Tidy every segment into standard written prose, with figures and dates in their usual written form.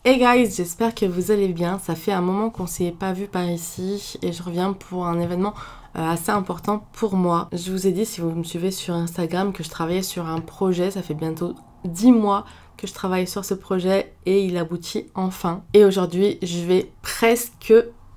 Hey guys, j'espère que vous allez bien. Ça fait un moment qu'on s'est pas vu par ici et je reviens pour un événement assez important pour moi. Je vous ai dit, si vous me suivez sur Instagram, que je travaillais sur un projet. Ça fait bientôt 10 mois que je travaille sur ce projet et il aboutit enfin. Et aujourd'hui, je vais presque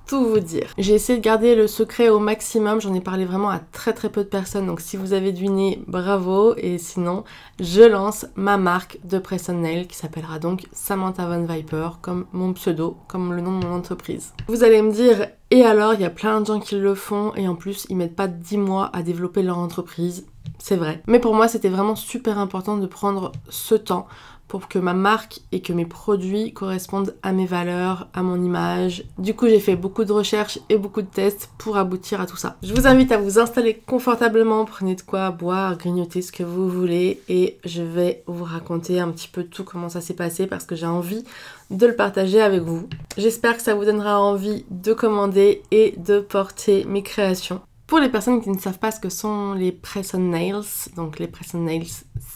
tout vous dire. J'ai essayé de garder le secret au maximum, j'en ai parlé vraiment à très peu de personnes, donc si vous avez deviné, bravo, et sinon, je lance ma marque de press on nail qui s'appellera donc Samantha Von Viper, comme mon pseudo, comme le nom de mon entreprise. Vous allez me dire, et alors, il y a plein de gens qui le font, et en plus, ils mettent pas 10 mois à développer leur entreprise, c'est vrai. Mais pour moi, c'était vraiment super important de prendre ce temps pour que ma marque et que mes produits correspondent à mes valeurs, à mon image. Du coup, j'ai fait beaucoup de recherches et beaucoup de tests pour aboutir à tout ça. Je vous invite à vous installer confortablement, prenez de quoi boire, grignoter ce que vous voulez et je vais vous raconter un petit peu tout comment ça s'est passé parce que j'ai envie de le partager avec vous. J'espère que ça vous donnera envie de commander et de porter mes créations. Pour les personnes qui ne savent pas ce que sont les press on nails, donc les press on nails,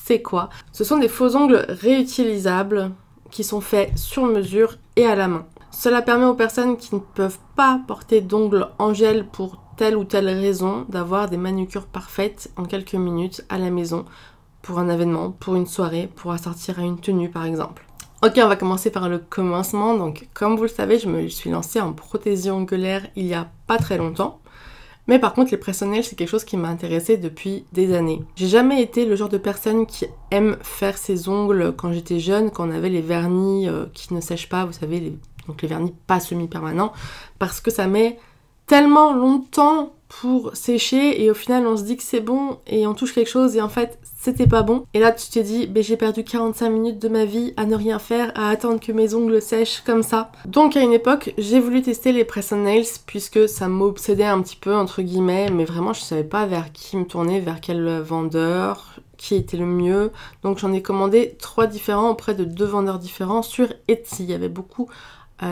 c'est quoi? Ce sont des faux ongles réutilisables qui sont faits sur mesure et à la main. Cela permet aux personnes qui ne peuvent pas porter d'ongles en gel pour telle ou telle raison d'avoir des manucures parfaites en quelques minutes à la maison pour un événement, pour une soirée, pour assortir à une tenue par exemple. Ok, on va commencer par le commencement. Donc comme vous le savez, je me suis lancée en prothésie ongulaire il y a pas très longtemps. Mais par contre, les press on nails, c'est quelque chose qui m'a intéressée depuis des années. J'ai jamais été le genre de personne qui aime faire ses ongles quand j'étais jeune, quand on avait les vernis qui ne sèchent pas, vous savez, donc les vernis pas semi-permanents, parce que ça met tellement longtemps pour sécher et au final on se dit que c'est bon et on touche quelque chose et en fait c'était pas bon. Et là tu te dis, j'ai perdu 45 minutes de ma vie à ne rien faire, à attendre que mes ongles sèchent comme ça. Donc à une époque, j'ai voulu tester les press on nails puisque ça m'obsédait un petit peu entre guillemets, mais vraiment je savais pas vers qui me tourner, vers quel vendeur, qui était le mieux. Donc j'en ai commandé 3 différents auprès de 2 vendeurs différents sur Etsy. Il y avait beaucoup...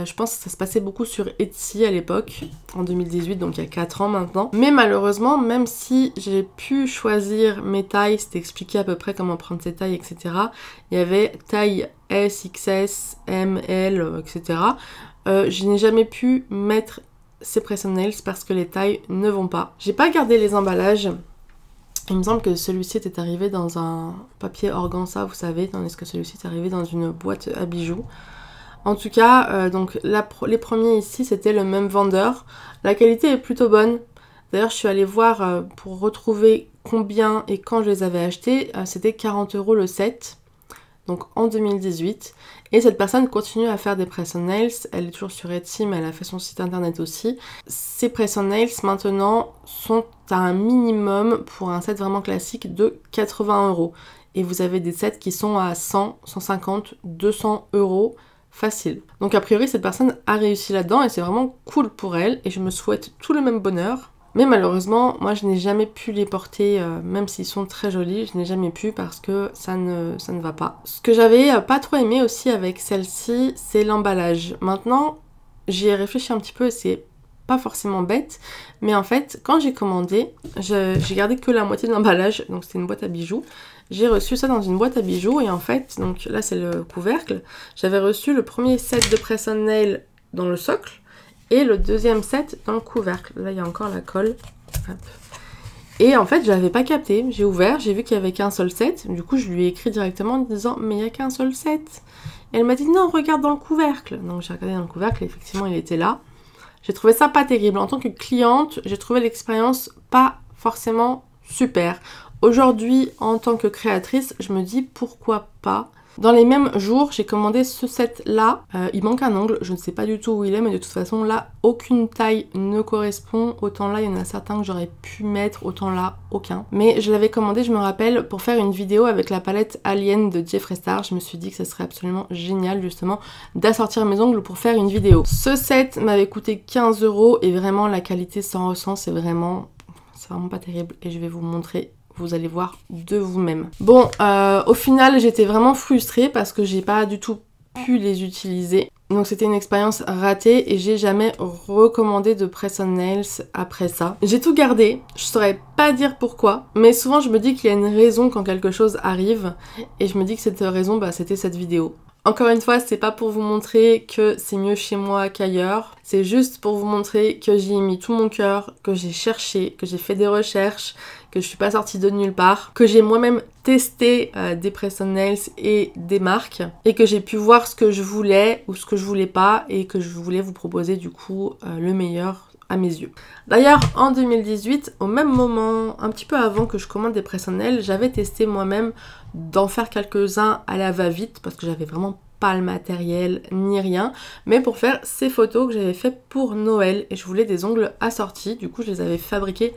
je pense que ça se passait beaucoup sur Etsy à l'époque, en 2018, donc il y a 4 ans maintenant. Mais malheureusement, même si j'ai pu choisir mes tailles, c'était expliqué à peu près comment prendre ses tailles, etc. Il y avait taille S, XS, M, L, etc. Je n'ai jamais pu mettre ces press on nails parce que les tailles ne vont pas. J'ai pas gardé les emballages. Il me semble que celui-ci était arrivé dans un papier organza, vous savez, tandis que celui-ci est arrivé dans une boîte à bijoux. En tout cas, donc les premiers ici, c'était le même vendeur. La qualité est plutôt bonne. D'ailleurs, je suis allée voir pour retrouver combien et quand je les avais achetés. C'était 40 € le set, donc en 2018. Et cette personne continue à faire des press on nails. Elle est toujours sur Etsy, mais elle a fait son site internet aussi. Ces press on nails, maintenant, sont à un minimum pour un set vraiment classique de 80 €. Et vous avez des sets qui sont à 100, 150, 200 € facile. Donc a priori cette personne a réussi là-dedans et c'est vraiment cool pour elle et je me souhaite tout le même bonheur. Mais malheureusement, moi je n'ai jamais pu les porter, même s'ils sont très jolis, je n'ai jamais pu parce que ça ne va pas. Ce que j'avais pas trop aimé aussi avec celle-ci, c'est l'emballage. Maintenant, j'y ai réfléchi un petit peu et c'est pas forcément bête, mais en fait, quand j'ai commandé, j'ai gardé que la moitié de l'emballage, donc c'était une boîte à bijoux. J'ai reçu ça dans une boîte à bijoux et en fait, donc là c'est le couvercle, j'avais reçu le premier set de press on nail dans le socle et le deuxième set dans le couvercle. Là il y a encore la colle. Hop. Et en fait je l'avais pas capté, j'ai ouvert, j'ai vu qu'il y avait qu'un seul set, du coup je lui ai écrit directement en disant mais il n'y a qu'un seul set. Et elle m'a dit non regarde dans le couvercle. Donc j'ai regardé dans le couvercle et effectivement il était là. J'ai trouvé ça pas terrible. En tant que cliente, j'ai trouvé l'expérience pas forcément super. Aujourd'hui, en tant que créatrice, je me dis pourquoi pas. Dans les mêmes jours, j'ai commandé ce set-là. Il manque un ongle, je ne sais pas du tout où il est, mais de toute façon, là, aucune taille ne correspond. Autant là, il y en a certains que j'aurais pu mettre, autant là, aucun. Mais je l'avais commandé, je me rappelle, pour faire une vidéo avec la palette Alien de Jeffree Star. Je me suis dit que ça serait absolument génial, justement, d'assortir mes ongles pour faire une vidéo. Ce set m'avait coûté 15 € et vraiment, la qualité s'en ressent, c'est vraiment pas terrible. Et je vais vous montrer. Vous allez voir de vous-même. Bon, au final, j'étais vraiment frustrée parce que j'ai pas du tout pu les utiliser. Donc c'était une expérience ratée et j'ai jamais recommandé de press on nails après ça. J'ai tout gardé, je saurais pas dire pourquoi, mais souvent je me dis qu'il y a une raison quand quelque chose arrive et je me dis que cette raison, c'était cette vidéo. Encore une fois, c'est pas pour vous montrer que c'est mieux chez moi qu'ailleurs, c'est juste pour vous montrer que j'y ai mis tout mon cœur, que j'ai cherché, que j'ai fait des recherches, que je suis pas sortie de nulle part, que j'ai moi-même testé des press on nails et des marques, et que j'ai pu voir ce que je voulais ou ce que je voulais pas, et que je voulais vous proposer du coup le meilleur à mes yeux. D'ailleurs, en 2018, au même moment, un petit peu avant que je commande des press on nails, j'avais testé moi-même d'en faire quelques-uns à la va-vite, parce que j'avais vraiment pas le matériel ni rien, mais pour faire ces photos que j'avais fait pour Noël, et je voulais des ongles assortis, du coup je les avais fabriqués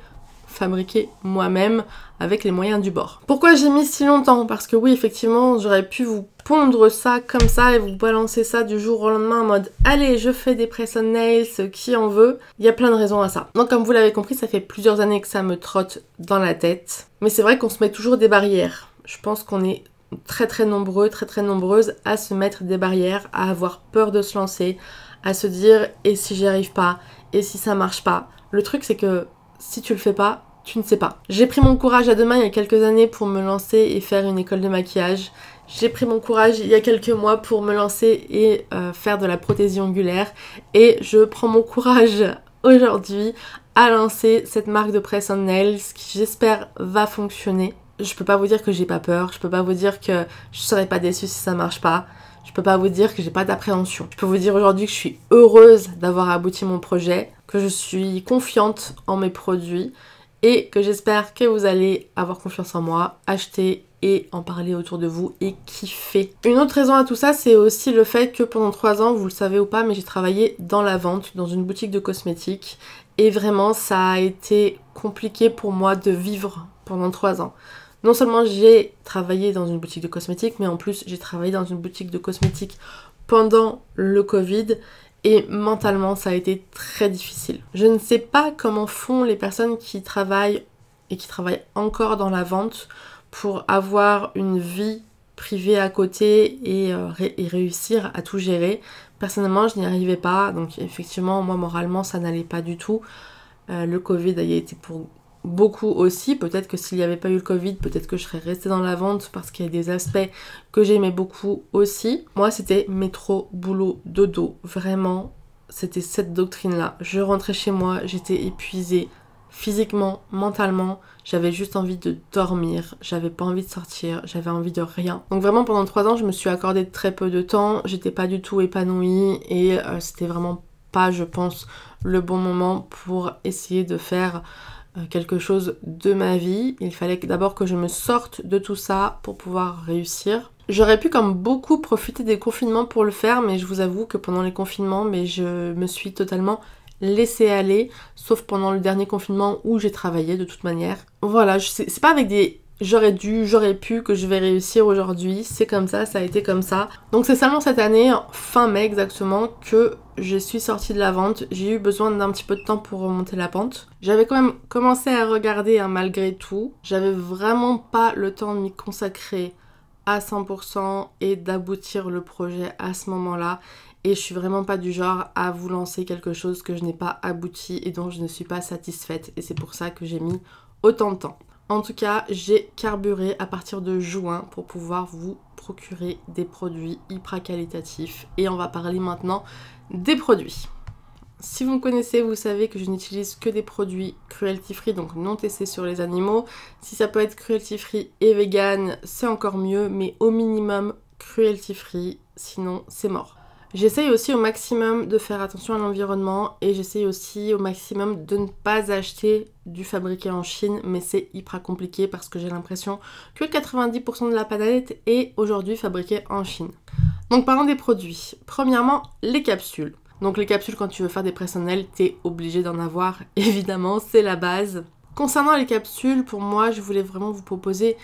moi-même avec les moyens du bord. Pourquoi j'ai mis si longtemps? Parce que oui, effectivement, j'aurais pu vous pondre ça comme ça et vous balancer ça du jour au lendemain en mode allez, je fais des press on nails, qui en veut? Il y a plein de raisons à ça. Donc comme vous l'avez compris, ça fait plusieurs années que ça me trotte dans la tête. Mais c'est vrai qu'on se met toujours des barrières. Je pense qu'on est très nombreux, très nombreuses à se mettre des barrières, à avoir peur de se lancer, à se dire et si j'y arrive pas, et si ça marche pas. Le truc c'est que si tu le fais pas, tu ne sais pas. J'ai pris mon courage à deux mains il y a quelques années pour me lancer et faire une école de maquillage. J'ai pris mon courage il y a quelques mois pour me lancer et faire de la prothésie ongulaire. Et je prends mon courage aujourd'hui à lancer cette marque de press on nails qui j'espère va fonctionner. Je peux pas vous dire que j'ai pas peur, je peux pas vous dire que je serai pas déçue si ça marche pas. Je peux pas vous dire que j'ai pas d'appréhension. Je peux vous dire aujourd'hui que je suis heureuse d'avoir abouti mon projet, que je suis confiante en mes produits et que j'espère que vous allez avoir confiance en moi, acheter et en parler autour de vous et kiffer. Une autre raison à tout ça, c'est aussi le fait que pendant 3 ans, vous le savez ou pas, mais j'ai travaillé dans la vente, dans une boutique de cosmétiques et vraiment ça a été compliqué pour moi de vivre pendant 3 ans. Non seulement j'ai travaillé dans une boutique de cosmétiques, mais en plus j'ai travaillé dans une boutique de cosmétiques pendant le Covid et mentalement ça a été très difficile. Je ne sais pas comment font les personnes qui travaillent et qui travaillent encore dans la vente pour avoir une vie privée à côté et réussir à tout gérer. Personnellement je n'y arrivais pas, donc effectivement moi moralement ça n'allait pas du tout. Le Covid a été pour beaucoup aussi, peut-être que s'il n'y avait pas eu le Covid, peut-être que je serais restée dans la vente parce qu'il y a des aspects que j'aimais beaucoup aussi. Moi c'était métro, boulot, dodo, vraiment c'était cette doctrine-là. Je rentrais chez moi, j'étais épuisée physiquement, mentalement, j'avais juste envie de dormir, j'avais pas envie de sortir, j'avais envie de rien. Donc vraiment pendant 3 ans je me suis accordé très peu de temps, j'étais pas du tout épanouie et c'était vraiment pas, je pense, le bon moment pour essayer de faire quelque chose de ma vie. Il fallait d'abord que je me sorte de tout ça pour pouvoir réussir. J'aurais pu comme beaucoup profiter des confinements pour le faire, mais je vous avoue que pendant les confinements, je me suis totalement laissée aller, sauf pendant le dernier confinement où j'ai travaillé de toute manière. Voilà, c'est pas avec des j'aurais dû, j'aurais pu que je vais réussir aujourd'hui, c'est comme ça a été comme ça. Donc c'est seulement cette année, fin mai exactement, que je suis sortie de la vente. J'ai eu besoin d'un petit peu de temps pour remonter la pente. J'avais quand même commencé à regarder malgré tout. J'avais vraiment pas le temps de m'y consacrer à 100% et d'aboutir le projet à ce moment-là. Et je suis vraiment pas du genre à vous lancer quelque chose que je n'ai pas abouti et dont je ne suis pas satisfaite. Et c'est pour ça que j'ai mis autant de temps. En tout cas, j'ai carburé à partir de juin pour pouvoir vous procurer des produits hyper qualitatifs. Et on va parler maintenant des produits. Si vous me connaissez, vous savez que je n'utilise que des produits cruelty free, donc non testés sur les animaux. Si ça peut être cruelty free et vegan, c'est encore mieux, mais au minimum cruelty free, sinon c'est mort. J'essaye aussi au maximum de faire attention à l'environnement et j'essaye aussi au maximum de ne pas acheter du fabriqué en Chine, mais c'est hyper compliqué parce que j'ai l'impression que 90% de la planète est aujourd'hui fabriquée en Chine. Donc parlons des produits. Premièrement, les capsules. Donc les capsules, quand tu veux faire des press on nails, t'es obligé d'en avoir, évidemment, c'est la base. Concernant les capsules, pour moi, je voulais vraiment vous proposer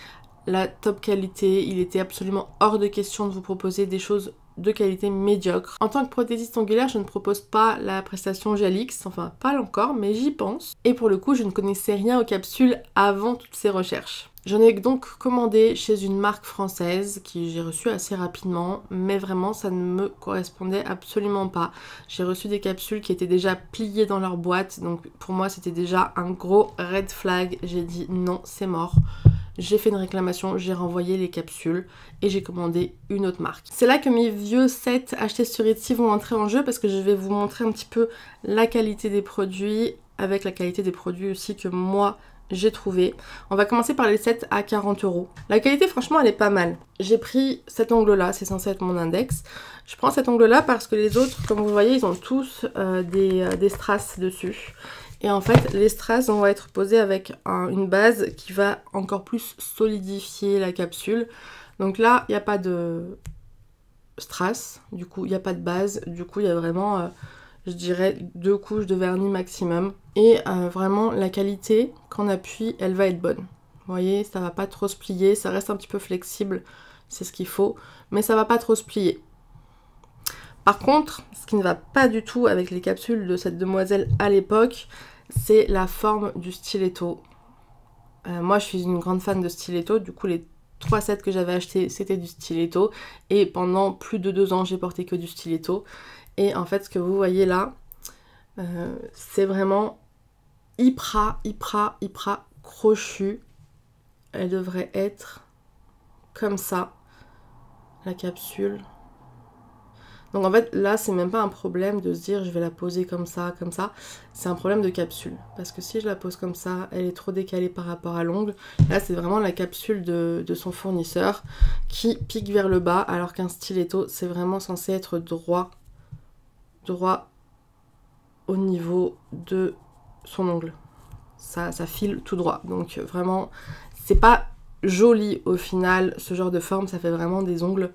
la top qualité. Il était absolument hors de question de vous proposer des choses de qualité médiocre. En tant que prothésiste ongulaire, je ne propose pas la prestation Gelix, enfin pas encore, mais j'y pense. Et pour le coup, je ne connaissais rien aux capsules avant toutes ces recherches. J'en ai donc commandé chez une marque française qui j'ai reçue assez rapidement, mais vraiment ça ne me correspondait absolument pas. J'ai reçu des capsules qui étaient déjà pliées dans leur boîte, donc pour moi c'était déjà un gros red flag. J'ai dit non, c'est mort. j'ai fait une réclamation, j'ai renvoyé les capsules et j'ai commandé une autre marque. C'est là que mes vieux sets achetés sur Etsy vont entrer en jeu parce que je vais vous montrer un petit peu la qualité des produits avec la qualité des produits aussi que moi j'ai trouvé. On va commencer par les sets à 40 €. La qualité franchement elle est pas mal. J'ai pris cet ongle là, c'est censé être mon index. Je prends cet ongle là parce que les autres, comme vous voyez, ils ont tous des strass dessus. Et en fait, les strass vont être posés avec une base qui va encore plus solidifier la capsule. Donc là, il n'y a pas de strass, du coup, il n'y a pas de base. Du coup, il y a vraiment, je dirais, 2 couches de vernis maximum. Et vraiment, la qualité, quand on appuie, elle va être bonne. Vous voyez, ça va pas trop se plier, ça reste un petit peu flexible, c'est ce qu'il faut. Mais ça va pas trop se plier. Par contre, ce qui ne va pas du tout avec les capsules de cette demoiselle à l'époque, c'est la forme du stiletto. Moi, je suis une grande fan de stiletto, du coup, les 3 sets que j'avais achetés, c'était du stiletto. Et pendant plus de 2 ans, j'ai porté que du stiletto. Et en fait, ce que vous voyez là, c'est vraiment hyper crochu. Elle devrait être comme ça, la capsule. Donc en fait là c'est même pas un problème de se dire je vais la poser comme ça, c'est un problème de capsule. Parce que si je la pose comme ça, elle est trop décalée par rapport à l'ongle. Là c'est vraiment la capsule de son fournisseur qui pique vers le bas alors qu'un stiletto c'est vraiment censé être droit au niveau de son ongle. Ça file tout droit. Donc vraiment c'est pas joli au final ce genre de forme, ça fait vraiment des ongles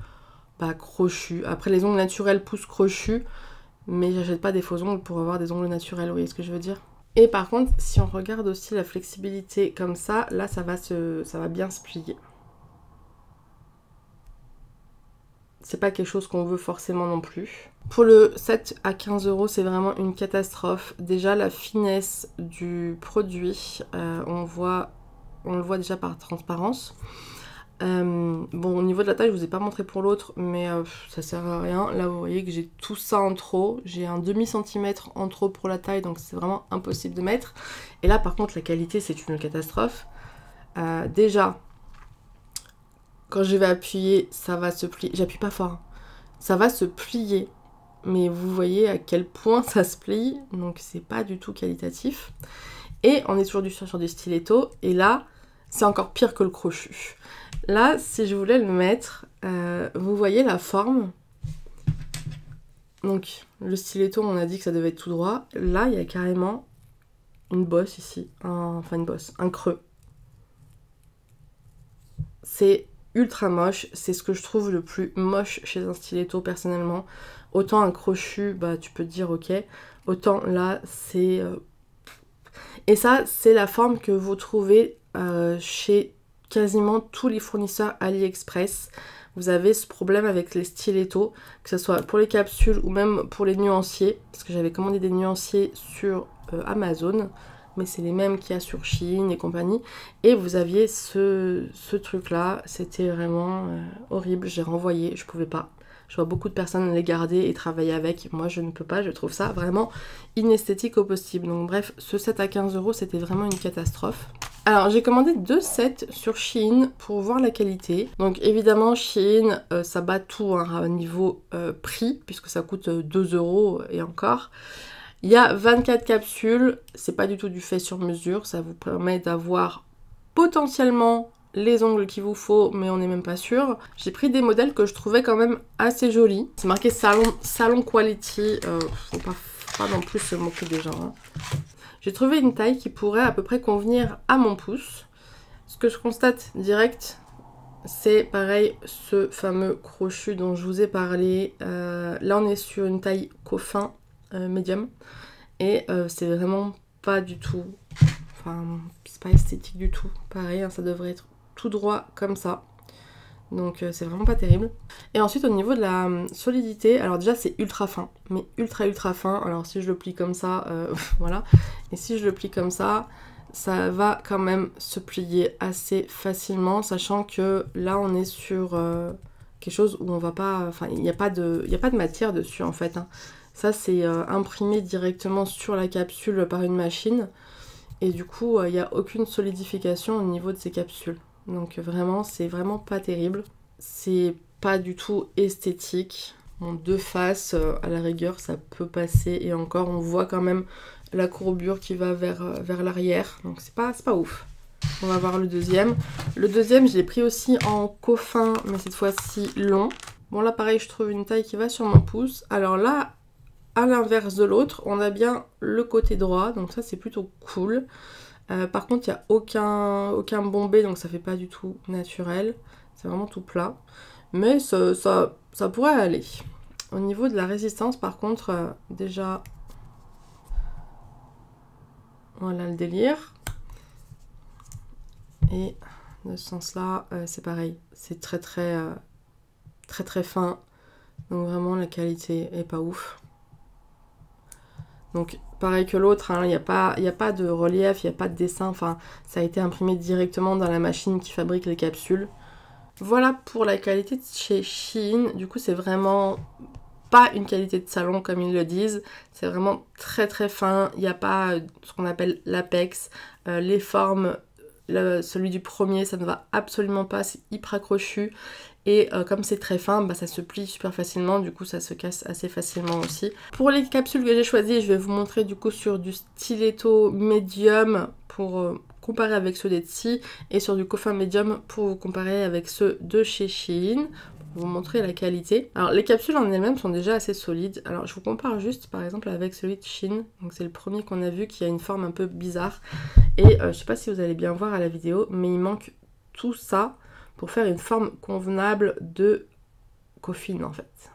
crochus. Après les ongles naturels poussent crochus, mais j'achète pas des faux ongles pour avoir des ongles naturels, vous voyez ce que je veux dire. Et par contre, si on regarde aussi la flexibilité comme ça, là ça va bien se plier. C'est pas quelque chose qu'on veut forcément non plus. Pour le set à 15 €, c'est vraiment une catastrophe. Déjà la finesse du produit, on le voit déjà par transparence. Bon, au niveau de la taille, je vous ai pas montré pour l'autre, mais ça sert à rien. Là, vous voyez que j'ai tout ça en trop. J'ai un demi-centimètre en trop pour la taille, donc c'est vraiment impossible de mettre. Et là, par contre, la qualité, c'est une catastrophe. Déjà, quand je vais appuyer, ça va se plier. J'appuie pas fort. Ça va se plier. Mais vous voyez à quel point ça se plie. Donc, c'est pas du tout qualitatif. Et on est toujours sur du stiletto. Et là, c'est encore pire que le crochu. Là, si je voulais le mettre, vous voyez la forme. Donc, le stiletto, on a dit que ça devait être tout droit. Là, il y a carrément une bosse ici. Enfin, une bosse, un creux. C'est ultra moche. C'est ce que je trouve le plus moche chez un stiletto, personnellement. Autant un crochu, tu peux te dire ok. Autant là, c'est... Et ça, c'est la forme que vous trouvez chez quasiment tous les fournisseurs AliExpress. Vous avez ce problème avec les stilettos, que ce soit pour les capsules ou même pour les nuanciers, parce que j'avais commandé des nuanciers sur Amazon, mais c'est les mêmes qu'il y a sur Shein et compagnie, et vous aviez ce truc là, c'était vraiment horrible, j'ai renvoyé, je pouvais pas. Je vois beaucoup de personnes les garder et travailler avec, moi je ne peux pas, je trouve ça vraiment inesthétique au possible. Donc bref, ce set à 15 €, c'était vraiment une catastrophe. Alors j'ai commandé 2 sets sur Shein pour voir la qualité. Donc évidemment Shein ça bat tout à niveau prix puisque ça coûte 2 € et encore. Il y a 24 capsules, c'est pas du tout du fait sur mesure, ça vous permet d'avoir potentiellement les ongles qu'il vous faut, mais on n'est même pas sûr. J'ai pris des modèles que je trouvais quand même assez jolis. C'est marqué salon quality, faut pas non plus se moquer des gens. Hein. J'ai trouvé une taille qui pourrait à peu près convenir à mon pouce. Ce que je constate direct, c'est pareil, ce fameux crochu dont je vous ai parlé. Là, on est sur une taille coffin médium. Et c'est vraiment pas du tout... Enfin, c'est pas esthétique du tout. Pareil, hein, ça devrait être tout droit comme ça. Donc c'est vraiment pas terrible. Et ensuite au niveau de la solidité, alors déjà c'est ultra fin, mais ultra fin. Alors si je le plie comme ça, voilà. Et si je le plie comme ça va quand même se plier assez facilement, sachant que là on est sur quelque chose où on va pas... Enfin il n'y a pas de matière dessus en fait. Hein. Ça c'est imprimé directement sur la capsule par une machine. Et du coup il n'y a aucune solidification au niveau de ces capsules. Donc vraiment, c'est vraiment pas terrible. C'est pas du tout esthétique. Bon, de face, à la rigueur, ça peut passer. Et encore, on voit quand même la courbure qui va vers l'arrière. Donc c'est pas ouf. On va voir le deuxième. Le deuxième, je l'ai pris aussi en coffin, mais cette fois-ci long. Bon là, pareil, je trouve une taille qui va sur mon pouce. Alors là, à l'inverse de l'autre, on a bien le côté droit. Donc ça, c'est plutôt cool. Par contre, il n'y a aucun bombé, donc ça fait pas du tout naturel. C'est vraiment tout plat. Mais ça pourrait aller. Au niveau de la résistance, par contre, déjà... Voilà le délire. Et de ce sens-là, c'est pareil. C'est très fin. Donc vraiment, la qualité est pas ouf. Donc pareil que l'autre, hein, il n'y a pas de relief, il n'y a pas de dessin. Enfin, ça a été imprimé directement dans la machine qui fabrique les capsules. Voilà pour la qualité de chez Shein. Du coup, c'est vraiment pas une qualité de salon comme ils le disent. C'est vraiment très fin. Il n'y a pas ce qu'on appelle l'apex. Les formes, celui du premier, ça ne va absolument pas. C'est hyper accrochu. Et comme c'est très fin, bah, ça se plie super facilement. Du coup, ça se casse assez facilement aussi. Pour les capsules que j'ai choisies, je vais vous montrer du coup sur du stiletto médium pour... comparer avec ceux d'Etsy et sur du coffin médium pour vous comparer avec ceux de chez Shein pour vous montrer la qualité. Alors les capsules en elles-mêmes sont déjà assez solides. Alors je vous compare juste par exemple avec celui de Shein. Donc c'est le premier qu'on a vu qui a une forme un peu bizarre. Et je sais pas si vous allez bien voir à la vidéo, mais il manque tout ça pour faire une forme convenable de coffin en fait.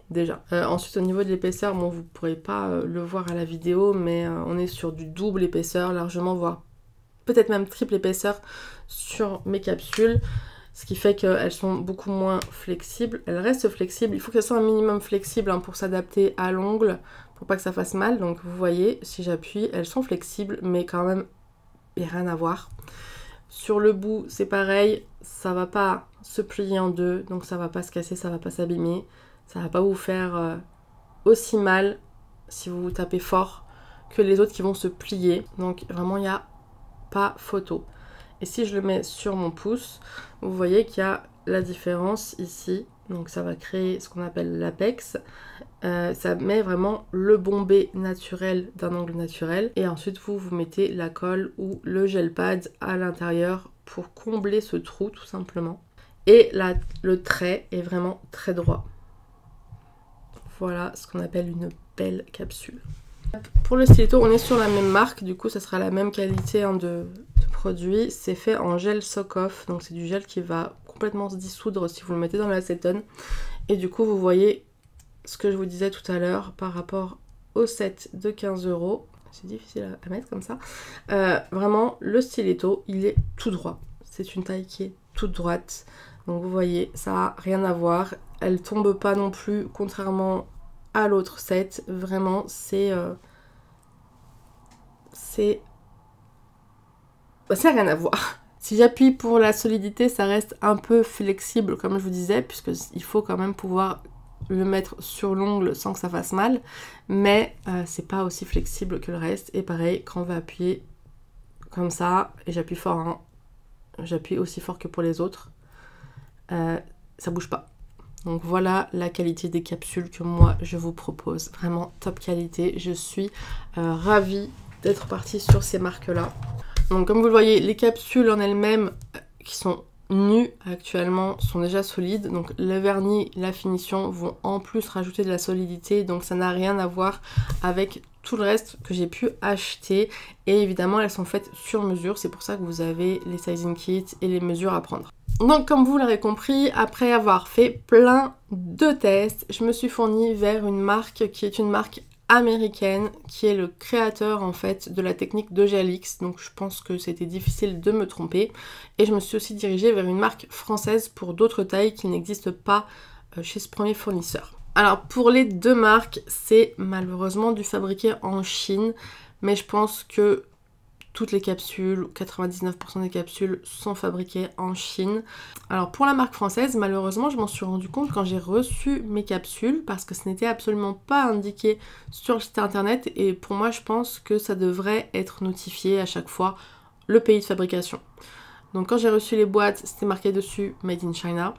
Déjà. Ensuite au niveau de l'épaisseur, bon vous pourrez pas le voir à la vidéo, mais on est sur du double épaisseur largement, voire peut-être même triple épaisseur sur mes capsules, ce qui fait qu'elles sont beaucoup moins flexibles. Elles restent flexibles, il faut qu'elles soient un minimum flexibles hein, pour s'adapter à l'ongle, pour pas que ça fasse mal. Donc vous voyez, si j'appuie, elles sont flexibles, mais quand même, il n'y a rien à voir. Sur le bout, c'est pareil, ça va pas se plier en deux, donc ça va pas se casser, ça va pas s'abîmer, ça va pas vous faire aussi mal si vous tapez fort que les autres qui vont se plier. Donc vraiment, il n'y a pas photo. Et si je le mets sur mon pouce, vous voyez qu'il y a la différence ici. Donc ça va créer ce qu'on appelle l'apex. Ça met vraiment le bombé naturel d'un angle naturel. Et ensuite vous mettez la colle ou le gel pad à l'intérieur pour combler ce trou tout simplement. Et là, le trait est vraiment très droit. Voilà ce qu'on appelle une belle capsule. Pour le stiletto, on est sur la même marque, du coup ça sera la même qualité hein, de produit. C'est fait en gel soak-off, donc c'est du gel qui va complètement se dissoudre si vous le mettez dans l'acétone. Et du coup vous voyez ce que je vous disais tout à l'heure par rapport au set de 15 €. C'est difficile à mettre comme ça. Vraiment, le stiletto, il est tout droit. C'est une taille qui est toute droite. Donc vous voyez, ça n'a rien à voir. Elle tombe pas non plus, contrairement à l'autre set. Vraiment, ça n'a rien à voir. Si j'appuie pour la solidité, ça reste un peu flexible, comme je vous disais, puisqu'il faut quand même pouvoir le mettre sur l'ongle sans que ça fasse mal. Mais c'est pas aussi flexible que le reste. Et pareil, quand on va appuyer comme ça, et j'appuie fort, hein, j'appuie aussi fort que pour les autres, ça bouge pas. Donc voilà la qualité des capsules que moi je vous propose. Vraiment top qualité. Je suis ravie d'être partie sur ces marques-là. Donc comme vous le voyez, les capsules en elles-mêmes qui sont nues actuellement sont déjà solides. Donc le vernis, la finition vont en plus rajouter de la solidité. Donc ça n'a rien à voir avec tout le reste que j'ai pu acheter. Et évidemment, elles sont faites sur mesure. C'est pour ça que vous avez les sizing kits et les mesures à prendre. Donc comme vous l'aurez compris, après avoir fait plein de tests, je me suis fournie vers une marque qui est une marque américaine, qui est le créateur en fait de la technique de GLX. Donc je pense que c'était difficile de me tromper. Et je me suis aussi dirigée vers une marque française pour d'autres tailles qui n'existent pas chez ce premier fournisseur. Alors pour les deux marques, c'est malheureusement du fabriqué en Chine, mais je pense que toutes les capsules, 99% des capsules sont fabriquées en Chine. Alors pour la marque française, malheureusement, je m'en suis rendu compte quand j'ai reçu mes capsules parce que ce n'était absolument pas indiqué sur le site internet et pour moi, je pense que ça devrait être notifié à chaque fois le pays de fabrication. Donc quand j'ai reçu les boîtes, c'était marqué dessus Made in China.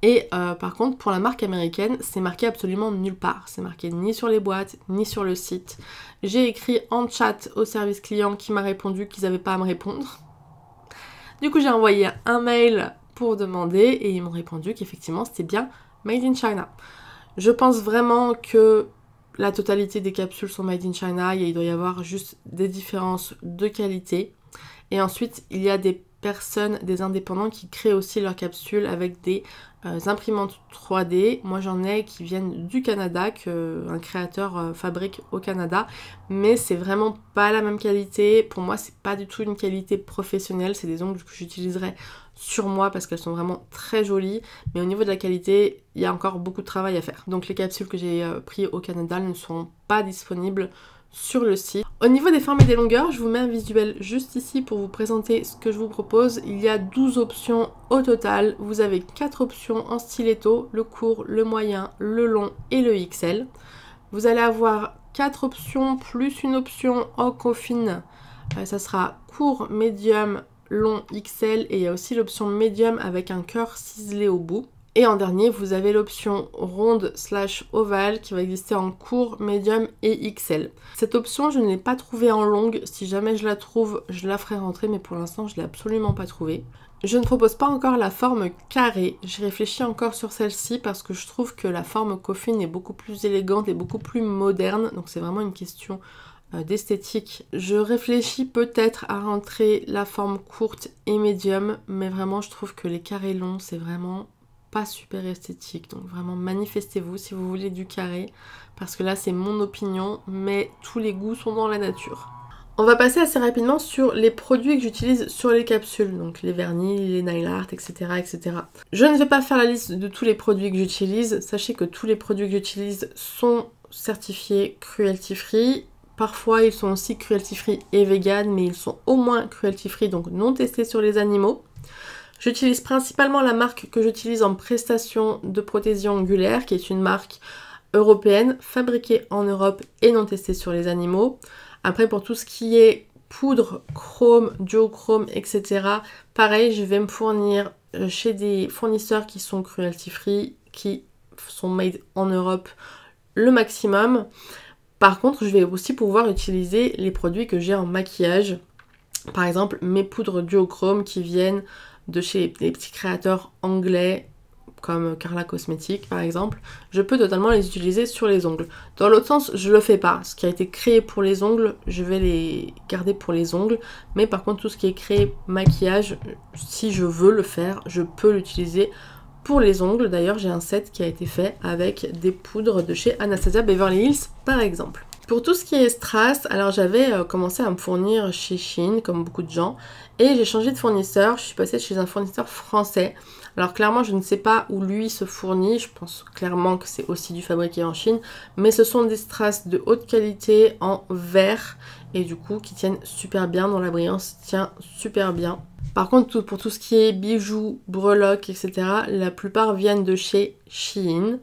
Et par contre, pour la marque américaine, c'est marqué absolument nulle part. C'est marqué ni sur les boîtes, ni sur le site. J'ai écrit en chat au service client qui m'a répondu qu'ils n'avaient pas à me répondre. Du coup, j'ai envoyé un mail pour demander et ils m'ont répondu qu'effectivement, c'était bien Made in China. Je pense vraiment que la totalité des capsules sont Made in China. Il doit y avoir juste des différences de qualité. Et ensuite, il y a des personnes, des indépendants qui créent aussi leurs capsules avec des imprimantes 3D. Moi j'en ai qui viennent du Canada, qu'un créateur fabrique au Canada, mais c'est vraiment pas la même qualité. Pour moi c'est pas du tout une qualité professionnelle, c'est des ongles que j'utiliserai sur moi parce qu'elles sont vraiment très jolies, mais au niveau de la qualité, il y a encore beaucoup de travail à faire. Donc les capsules que j'ai prises au Canada ne sont pas disponibles sur le site. Au niveau des formes et des longueurs, je vous mets un visuel juste ici pour vous présenter ce que je vous propose. Il y a 12 options au total. Vous avez 4 options en stiletto, le court, le moyen, le long et le XL. Vous allez avoir 4 options plus une option en coffin. Ça sera court, médium, long, XL et il y a aussi l'option médium avec un cœur ciselé au bout. Et en dernier, vous avez l'option ronde / ovale qui va exister en court, médium et XL. Cette option, je ne l'ai pas trouvée en longue. Si jamais je la trouve, je la ferai rentrer, mais pour l'instant, je ne l'ai absolument pas trouvée. Je ne propose pas encore la forme carrée. J'ai réfléchi encore sur celle-ci parce que je trouve que la forme coffin est beaucoup plus élégante et beaucoup plus moderne. Donc c'est vraiment une question d'esthétique. Je réfléchis peut-être à rentrer la forme courte et médium, mais vraiment, je trouve que les carrés longs, c'est vraiment pas super esthétique, donc vraiment manifestez-vous si vous voulez du carré, parce que là c'est mon opinion, mais tous les goûts sont dans la nature. On va passer assez rapidement sur les produits que j'utilise sur les capsules, donc les vernis, les nail art, etc., etc. Je ne vais pas faire la liste de tous les produits que j'utilise, sachez que tous les produits que j'utilise sont certifiés cruelty free. Parfois ils sont aussi cruelty free et vegan, mais ils sont au moins cruelty free, donc non testés sur les animaux. J'utilise principalement la marque que j'utilise en prestation de prothésie ongulaire, qui est une marque européenne, fabriquée en Europe et non testée sur les animaux. Après, pour tout ce qui est poudre, chrome, duochrome, etc., pareil, je vais me fournir chez des fournisseurs qui sont cruelty free, qui sont made en Europe le maximum. Par contre, je vais aussi pouvoir utiliser les produits que j'ai en maquillage. Par exemple, mes poudres duochrome qui viennent de chez les petits créateurs anglais comme Carla Cosmetics par exemple, je peux totalement les utiliser sur les ongles. Dans l'autre sens, je le fais pas. Ce qui a été créé pour les ongles, je vais les garder pour les ongles. Mais par contre, tout ce qui est créé maquillage, si je veux le faire, je peux l'utiliser pour les ongles. D'ailleurs, j'ai un set qui a été fait avec des poudres de chez Anastasia Beverly Hills par exemple. Pour tout ce qui est strass, alors j'avais commencé à me fournir chez Shein, comme beaucoup de gens, et j'ai changé de fournisseur, je suis passée chez un fournisseur français. Alors clairement, je ne sais pas où lui se fournit, je pense clairement que c'est aussi du fabriqué en Chine, mais ce sont des strass de haute qualité en verre, et du coup qui tiennent super bien, dont la brillance tient super bien. Par contre, pour tout ce qui est bijoux, breloques, etc., la plupart viennent de chez Shein.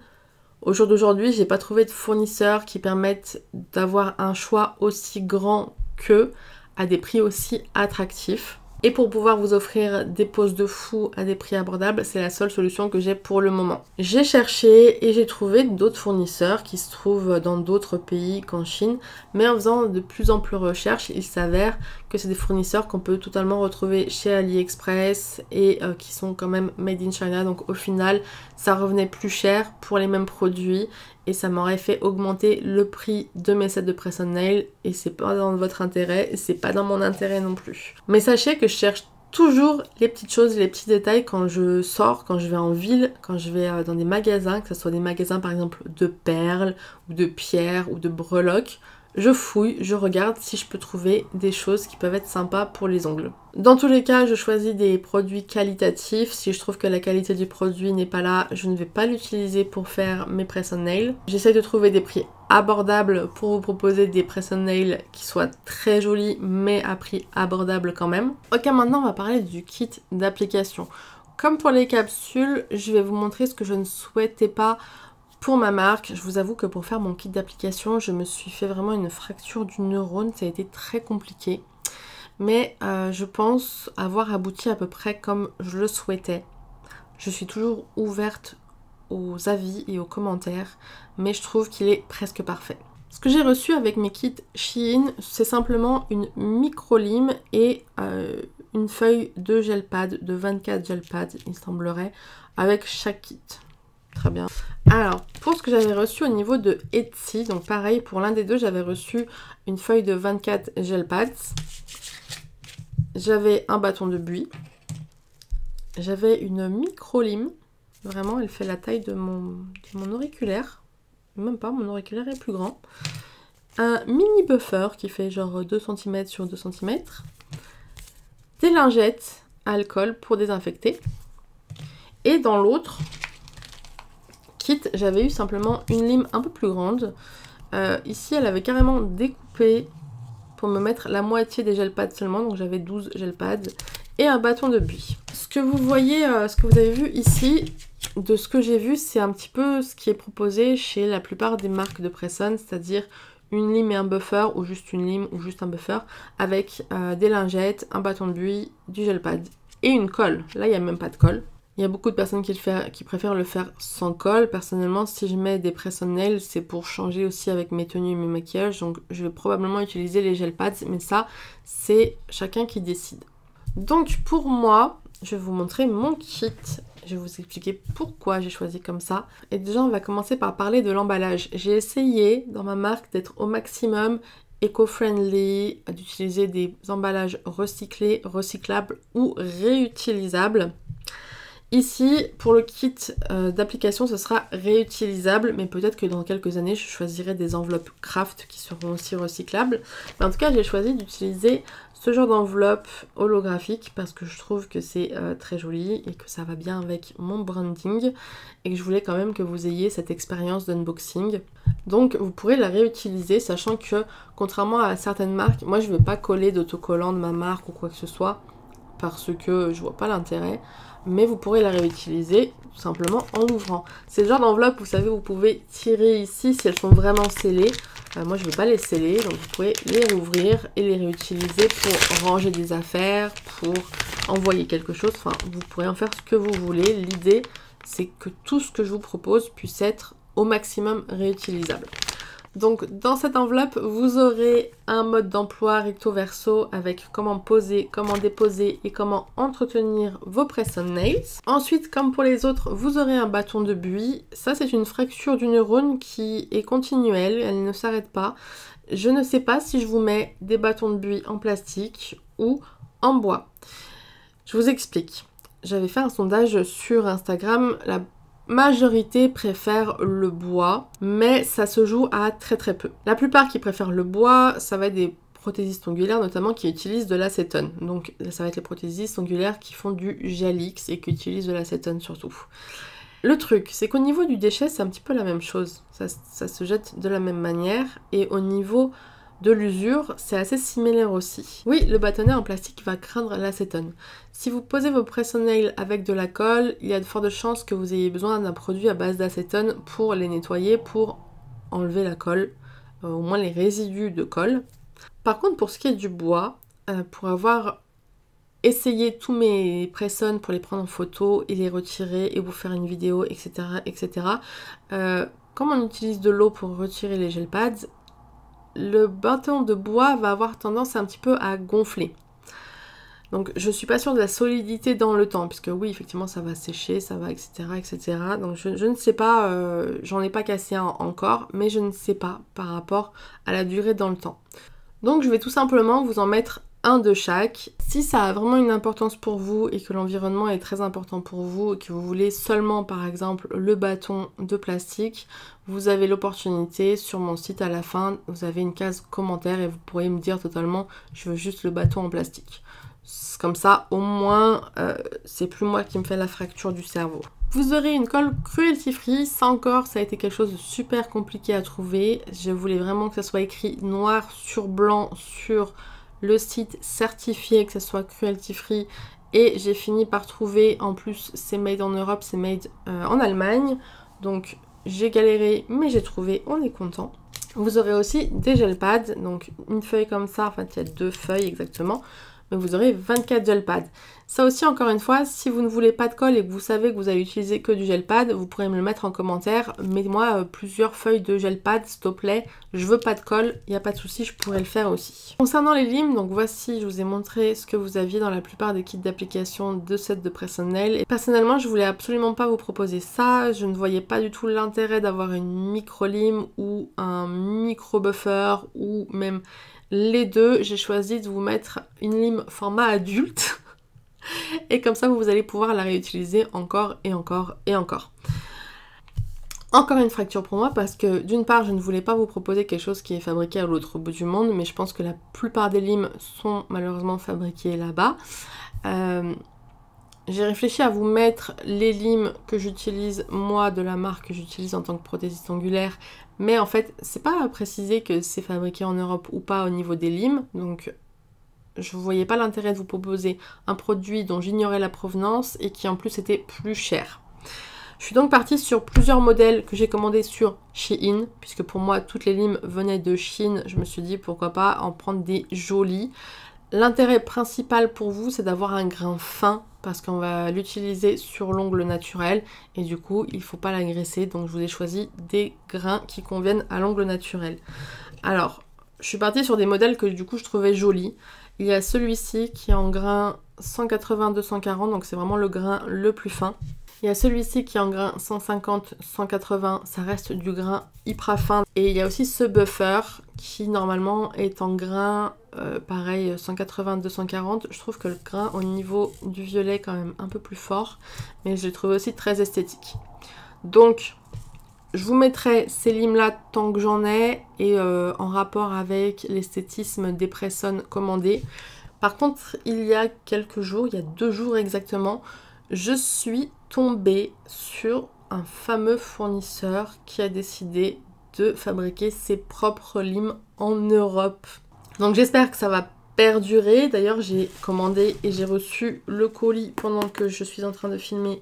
Au jour d'aujourd'hui, j'ai pas trouvé de fournisseurs qui permettent d'avoir un choix aussi grand qu'eux à des prix aussi attractifs. Et pour pouvoir vous offrir des poses de fou à des prix abordables, c'est la seule solution que j'ai pour le moment. J'ai cherché et j'ai trouvé d'autres fournisseurs qui se trouvent dans d'autres pays qu'en Chine, mais en faisant de plus amples recherches, il s'avère que c'est des fournisseurs qu'on peut totalement retrouver chez AliExpress et qui sont quand même made in China, donc au final ça revenait plus cher pour les mêmes produits et ça m'aurait fait augmenter le prix de mes sets de press on nail et c'est pas dans votre intérêt et c'est pas dans mon intérêt non plus. Mais sachez que je cherche toujours les petites choses, les petits détails quand je sors, quand je vais en ville, quand je vais dans des magasins, que ce soit des magasins par exemple de perles ou de pierres ou de breloques. Je fouille, je regarde si je peux trouver des choses qui peuvent être sympas pour les ongles. Dans tous les cas, je choisis des produits qualitatifs. Si je trouve que la qualité du produit n'est pas là, je ne vais pas l'utiliser pour faire mes press on nail. J'essaie de trouver des prix abordables pour vous proposer des press on nail qui soient très jolis mais à prix abordable quand même. Ok, maintenant on va parler du kit d'application. Comme pour les capsules, je vais vous montrer ce que je ne souhaitais pas pour ma marque. Je vous avoue que pour faire mon kit d'application, je me suis fait vraiment une fracture du neurone, ça a été très compliqué. mais je pense avoir abouti à peu près comme je le souhaitais. Je suis toujours ouverte aux avis et aux commentaires, mais je trouve qu'il est presque parfait. Ce que j'ai reçu avec mes kits Shein, c'est simplement une micro-lime et une feuille de gel pad, de 24 gel pads, il semblerait, avec chaque kit. Très bien. Alors, pour ce que j'avais reçu au niveau de Etsy, donc pareil, pour l'un des deux, j'avais reçu une feuille de 24 gel pads. J'avais un bâton de buis. J'avais une micro-lime. Vraiment, elle fait la taille de mon auriculaire. Même pas, mon auriculaire est plus grand. Un mini buffer qui fait genre 2 cm sur 2 cm. Des lingettes à alcool pour désinfecter. Et dans l'autre kit, j'avais eu simplement une lime un peu plus grande. Ici, elle avait carrément découpé pour me mettre la moitié des gel pads seulement. Donc j'avais 12 gel pads et un bâton de buis. Ce que vous voyez, ce que vous avez vu ici, de ce que j'ai vu, c'est un petit peu ce qui est proposé chez la plupart des marques de press-on, c'est-à-dire une lime et un buffer, ou juste une lime ou juste un buffer, avec des lingettes, un bâton de buis, du gel pad et une colle. Là, il n'y a même pas de colle. Il y a beaucoup de personnes qui préfèrent le faire sans colle. Personnellement, si je mets des press-on nails, c'est pour changer aussi avec mes tenues et mes maquillages. Donc, je vais probablement utiliser les gel pads, mais ça, c'est chacun qui décide. Donc, pour moi, je vais vous montrer mon kit. Je vais vous expliquer pourquoi j'ai choisi comme ça. Et déjà, on va commencer par parler de l'emballage. J'ai essayé, dans ma marque, d'être au maximum éco-friendly, d'utiliser des emballages recyclés, recyclables ou réutilisables. Ici, pour le kit d'application, ce sera réutilisable, mais peut-être que dans quelques années, je choisirai des enveloppes craft qui seront aussi recyclables. Mais en tout cas, j'ai choisi d'utiliser ce genre d'enveloppe holographique parce que je trouve que c'est très joli et que ça va bien avec mon branding et que je voulais quand même que vous ayez cette expérience d'unboxing. Donc vous pourrez la réutiliser, sachant que contrairement à certaines marques, moi je ne vais pas coller d'autocollant de ma marque ou quoi que ce soit parce que je vois pas l'intérêt. Mais vous pourrez la réutiliser tout simplement en l'ouvrant. C'est le genre d'enveloppe, vous savez, vous pouvez tirer ici si elles sont vraiment scellées. Moi, je ne veux pas les sceller, donc vous pouvez les rouvrir et les réutiliser pour ranger des affaires, pour envoyer quelque chose. Enfin, vous pourrez en faire ce que vous voulez. L'idée, c'est que tout ce que je vous propose puisse être au maximum réutilisable. Donc dans cette enveloppe, vous aurez un mode d'emploi recto verso avec comment poser, comment déposer et comment entretenir vos press-on nails. Ensuite, comme pour les autres, vous aurez un bâton de buis. Ça, c'est une fracture du neurone qui est continuelle, elle ne s'arrête pas. Je ne sais pas si je vous mets des bâtons de buis en plastique ou en bois. Je vous explique. J'avais fait un sondage sur Instagram, la majorité préfère le bois, mais ça se joue à très très peu. La plupart qui préfèrent le bois, ça va être des prothésistes ongulaires notamment qui utilisent de l'acétone. Donc ça va être les prothésistes ongulaires qui font du GLX et qui utilisent de l'acétone surtout. Le truc, c'est qu'au niveau du déchet, c'est un petit peu la même chose. Ça se jette de la même manière et au niveau de l'usure, c'est assez similaire aussi. Oui, le bâtonnet en plastique va craindre l'acétone. Si vous posez vos press-on nails avec de la colle, il y a de fortes chances que vous ayez besoin d'un produit à base d'acétone pour les nettoyer, pour enlever la colle, au moins les résidus de colle. Par contre, pour ce qui est du bois, pour avoir essayé tous mes press-on pour les prendre en photo et les retirer et vous faire une vidéo, etc., etc., comme on utilise de l'eau pour retirer les gel pads, le bâton de bois va avoir tendance un petit peu à gonfler. Donc je suis pas sûre de la solidité dans le temps, puisque oui, effectivement, ça va sécher, ça va, etc., etc. Donc je ne sais pas, j'en ai pas cassé un encore, mais je ne sais pas par rapport à la durée dans le temps. Donc je vais tout simplement vous en mettre un de chaque. Si ça a vraiment une importance pour vous et que l'environnement est très important pour vous et que vous voulez seulement par exemple le bâton de plastique, vous avez l'opportunité sur mon site à la fin, vous avez une case commentaire et vous pourrez me dire totalement je veux juste le bâton en plastique. Comme ça au moins c'est plus moi qui me fais la fracture du cerveau. Vous aurez une colle cruelty free, ça encore ça a été quelque chose de super compliqué à trouver. Je voulais vraiment que ça soit écrit noir sur blanc sur le site certifié, que ce soit cruelty free, et j'ai fini par trouver, en plus c'est made en Europe, c'est made en Allemagne, donc j'ai galéré mais j'ai trouvé, on est content. Vous aurez aussi des gel pads, donc une feuille comme ça, en fait il y a 2 feuilles exactement, mais vous aurez 24 gel pads. Ça aussi, encore une fois, si vous ne voulez pas de colle et que vous savez que vous allez utiliser que du gel pad, vous pourrez me le mettre en commentaire. Mettez-moi plusieurs feuilles de gel pad, s'il te plaît. Je veux pas de colle, il n'y a pas de souci, je pourrais le faire aussi. Concernant les limes, donc voici, je vous ai montré ce que vous aviez dans la plupart des kits d'application de sets de press on nail. Et personnellement, je voulais absolument pas vous proposer ça. Je ne voyais pas du tout l'intérêt d'avoir une micro-lime ou un micro-buffer ou même les deux. J'ai choisi de vous mettre une lime format adulte. Et comme ça, vous allez pouvoir la réutiliser encore et encore et encore. Encore une fracture pour moi parce que d'une part, je ne voulais pas vous proposer quelque chose qui est fabriqué à l'autre bout du monde, mais je pense que la plupart des limes sont malheureusement fabriquées là-bas. J'ai réfléchi à vous mettre les limes que j'utilise, moi, de la marque que j'utilise en tant que prothésiste angulaire, mais en fait, c'est pas précisé que c'est fabriqué en Europe ou pas au niveau des limes, donc je ne voyais pas l'intérêt de vous proposer un produit dont j'ignorais la provenance et qui en plus était plus cher. Je suis donc partie sur plusieurs modèles que j'ai commandés sur Shein, puisque pour moi toutes les limes venaient de Chine. Je me suis dit pourquoi pas en prendre des jolies. L'intérêt principal pour vous, c'est d'avoir un grain fin, parce qu'on va l'utiliser sur l'ongle naturel et du coup il ne faut pas l'agresser, donc je vous ai choisi des grains qui conviennent à l'ongle naturel. Alors, je suis partie sur des modèles que du coup je trouvais jolis. Il y a celui-ci qui est en grain 180-240, donc c'est vraiment le grain le plus fin. Il y a celui-ci qui est en grain 150-180, ça reste du grain hyper fin. Et il y a aussi ce buffer qui normalement est en grain pareil 180-240. Je trouve que le grain au niveau du violet est quand même un peu plus fort, mais je l'ai trouvé aussi très esthétique. Donc je vous mettrai ces limes là tant que j'en ai et en rapport avec l'esthétisme des press-on commandés. Par contre, il y a quelques jours, il y a 2 jours exactement, je suis tombée sur un fameux fournisseur qui a décidé de fabriquer ses propres limes en Europe. Donc j'espère que ça va perdurer. D'ailleurs, j'ai commandé et j'ai reçu le colis pendant que je suis en train de filmer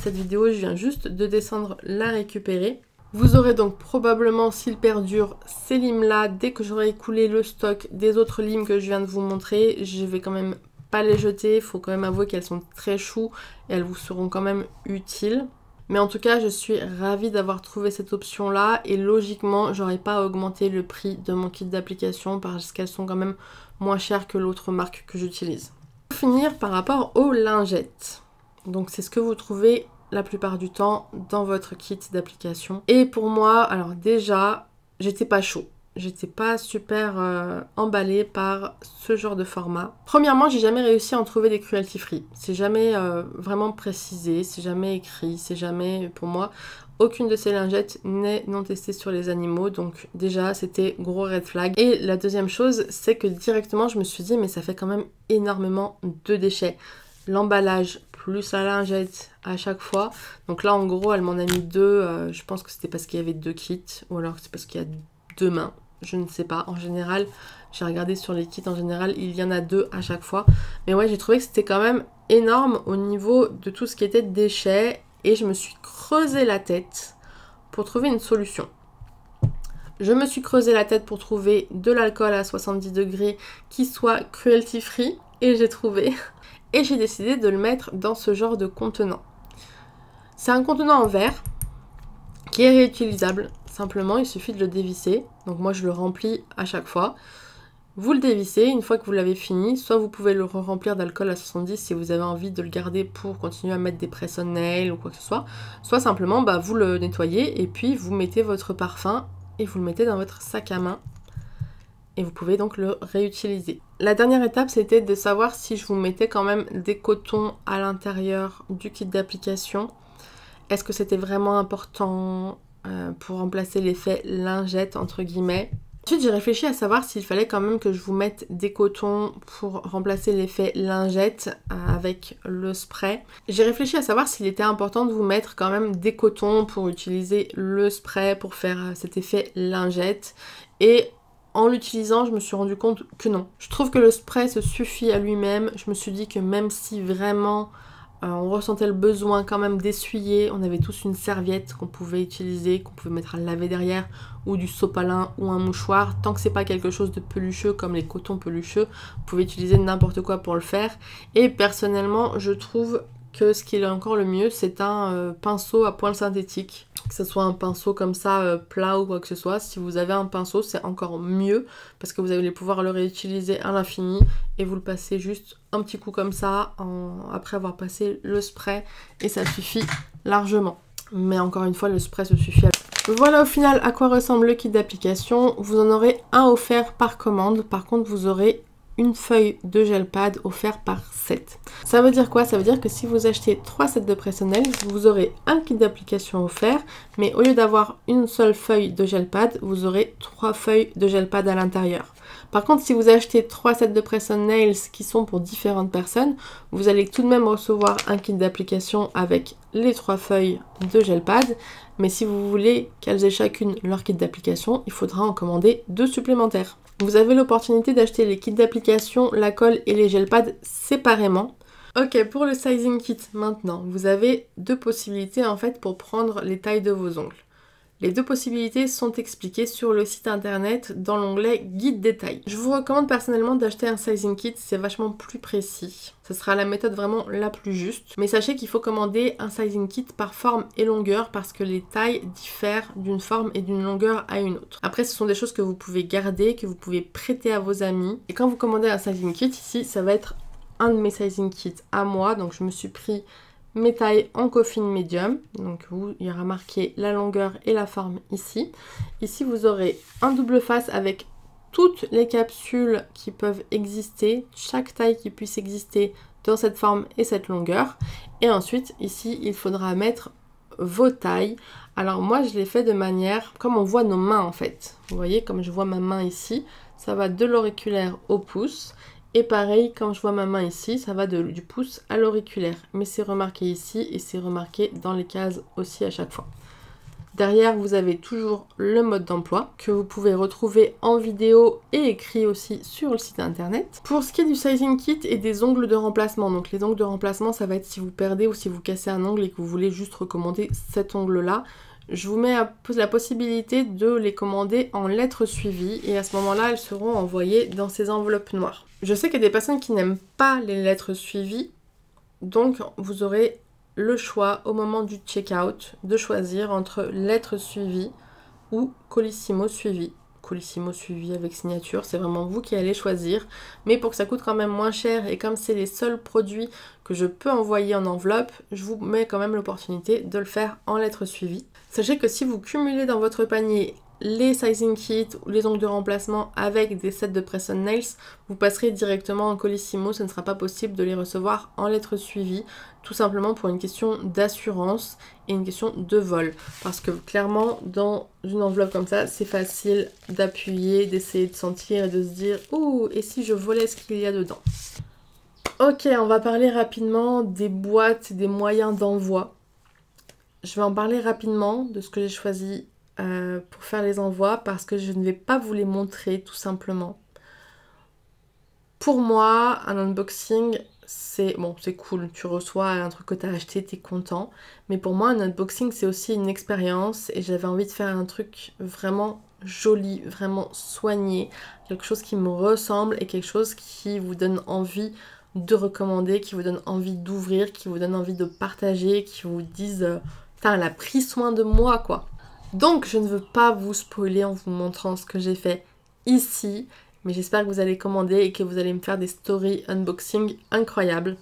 cette vidéo. Je viens juste de descendre la récupérer. Vous aurez donc probablement, s'il perdure, ces limes-là, dès que j'aurai écoulé le stock des autres limes que je viens de vous montrer. Je vais quand même pas les jeter, il faut quand même avouer qu'elles sont très choues et elles vous seront quand même utiles. Mais en tout cas, je suis ravie d'avoir trouvé cette option-là et logiquement, j'aurais pas augmenté le prix de mon kit d'application parce qu'elles sont quand même moins chères que l'autre marque que j'utilise. Pour finir, par rapport aux lingettes. Donc c'est ce que vous trouvez la plupart du temps dans votre kit d'application. Et pour moi, alors déjà, j'étais pas chaud. J'étais pas super emballée par ce genre de format. Premièrement, j'ai jamais réussi à en trouver des cruelty free. C'est jamais vraiment précisé, c'est jamais écrit, c'est jamais, pour moi, aucune de ces lingettes n'est non testée sur les animaux. Donc déjà, c'était gros red flag. Et la deuxième chose, c'est que directement, je me suis dit, mais ça fait quand même énormément de déchets. L'emballage plus la lingette à chaque fois. Donc là, en gros, elle m'en a mis 2. Je pense que c'était parce qu'il y avait 2 kits ou alors c'est parce qu'il y a 2 mains. Je ne sais pas. En général, j'ai regardé sur les kits, en général, il y en a 2 à chaque fois. Mais ouais, j'ai trouvé que c'était quand même énorme au niveau de tout ce qui était déchets. Et je me suis creusé la tête pour trouver une solution. Je me suis creusé la tête pour trouver de l'alcool à 70 degrés qui soit cruelty free. Et j'ai trouvé. Et j'ai décidé de le mettre dans ce genre de contenant. C'est un contenant en verre qui est réutilisable. Simplement, il suffit de le dévisser. Donc moi, je le remplis à chaque fois. Vous le dévissez. Une fois que vous l'avez fini, soit vous pouvez le remplir d'alcool à 70 si vous avez envie de le garder pour continuer à mettre des press on nail ou quoi que ce soit. Soit simplement, vous le nettoyez et puis vous mettez votre parfum et vous le mettez dans votre sac à main. Et vous pouvez donc le réutiliser. La dernière étape, c'était de savoir si je vous mettais quand même des cotons à l'intérieur du kit d'application. Est-ce que c'était vraiment important pour remplacer l'effet lingette, entre guillemets. Ensuite, j'ai réfléchi à savoir s'il fallait quand même que je vous mette des cotons pour remplacer l'effet lingette avec le spray. J'ai réfléchi à savoir s'il était important de vous mettre quand même des cotons pour utiliser le spray pour faire cet effet lingette. Et en l'utilisant, je me suis rendu compte que non. Je trouve que le spray se suffit à lui-même. Je me suis dit que même si vraiment On ressentait le besoin quand même d'essuyer. On avait tous une serviette qu'on pouvait utiliser, qu'on pouvait mettre à laver derrière, ou du sopalin ou un mouchoir. Tant que c'est pas quelque chose de pelucheux comme les cotons pelucheux, vous pouvez utiliser n'importe quoi pour le faire. Et personnellement, je trouve que ce qui est encore le mieux, c'est un pinceau à poils synthétiques. Que ce soit un pinceau comme ça, plat ou quoi que ce soit. Si vous avez un pinceau, c'est encore mieux parce que vous allez pouvoir le réutiliser à l'infini et vous le passez juste un petit coup comme ça après avoir passé le spray et ça suffit largement. Mais encore une fois, le spray se suffit à... Voilà au final à quoi ressemble le kit d'application. Vous en aurez un offert par commande. Par contre, vous aurez une feuille de gel pad offert par set. Ça veut dire quoi? Ça veut dire que si vous achetez 3 sets de Pressonnels, vous aurez un kit d'application offert, mais au lieu d'avoir une seule feuille de gel pad, vous aurez 3 feuilles de gel pad à l'intérieur. Par contre, si vous achetez 3 sets de Press-on-Nails qui sont pour différentes personnes, vous allez tout de même recevoir un kit d'application avec les 3 feuilles de gel pad. Mais si vous voulez qu'elles aient chacune leur kit d'application, il faudra en commander 2 supplémentaires. Vous avez l'opportunité d'acheter les kits d'application, la colle et les gel pads séparément. Ok, pour le sizing kit maintenant, vous avez 2 possibilités en fait pour prendre les tailles de vos ongles. Les 2 possibilités sont expliquées sur le site internet dans l'onglet guide des tailles. Je vous recommande personnellement d'acheter un sizing kit, c'est vachement plus précis. Ce sera la méthode vraiment la plus juste. Mais sachez qu'il faut commander un sizing kit par forme et longueur parce que les tailles diffèrent d'une forme et d'une longueur à une autre. Après, ce sont des choses que vous pouvez garder, que vous pouvez prêter à vos amis. Et quand vous commandez un sizing kit, ici, ça va être un de mes sizing kits à moi. Donc je me suis pris mes tailles en coffin medium, donc il y aura marqué la longueur et la forme ici. Ici vous aurez un double face avec toutes les capsules qui peuvent exister, chaque taille qui puisse exister dans cette forme et cette longueur. Et ensuite ici il faudra mettre vos tailles. Alors moi je l'ai fait de manière comme on voit nos mains en fait. Vous voyez comme je vois ma main ici, ça va de l'auriculaire au pouce. Et pareil, quand je vois ma main ici, ça va du pouce à l'auriculaire. Mais c'est remarqué ici et c'est remarqué dans les cases aussi à chaque fois. Derrière, vous avez toujours le mode d'emploi que vous pouvez retrouver en vidéo et écrit aussi sur le site internet. Pour ce qui est du sizing kit et des ongles de remplacement, donc les ongles de remplacement, ça va être si vous perdez ou si vous cassez un ongle et que vous voulez juste recommander cet ongle-là. Je vous mets la possibilité de les commander en lettres suivies et à ce moment-là, elles seront envoyées dans ces enveloppes noires. Je sais qu'il y a des personnes qui n'aiment pas les lettres suivies, donc vous aurez le choix au moment du check-out de choisir entre lettres suivies ou colissimo suivi. Colissimo suivi avec signature, c'est vraiment vous qui allez choisir. Mais pour que ça coûte quand même moins cher et comme c'est les seuls produits que je peux envoyer en enveloppe, je vous mets quand même l'opportunité de le faire en lettres suivies. Sachez que si vous cumulez dans votre panier les sizing kits ou les ongles de remplacement avec des sets de Press-on-Nails, vous passerez directement en colissimo, ce ne sera pas possible de les recevoir en lettres suivies, tout simplement pour une question d'assurance et une question de vol. Parce que clairement, dans une enveloppe comme ça, c'est facile d'appuyer, d'essayer de sentir et de se dire « Ouh, et si je volais ce qu'il y a dedans ?» Ok, on va parler rapidement des boîtes, des moyens d'envoi. Je vais en parler rapidement de ce que j'ai choisi pour faire les envois parce que je ne vais pas vous les montrer tout simplement. Pour moi, un unboxing, c'est cool, tu reçois un truc que tu as acheté, tu es content. Mais pour moi, un unboxing, c'est aussi une expérience et j'avais envie de faire un truc vraiment joli, vraiment soigné, quelque chose qui me ressemble et quelque chose qui vous donne envie de recommander, qui vous donne envie d'ouvrir, qui vous donne envie de partager, qui vous dise « Putain, elle a pris soin de moi, quoi !» Donc, je ne veux pas vous spoiler en vous montrant ce que j'ai fait ici, mais j'espère que vous allez commander et que vous allez me faire des stories unboxing incroyables.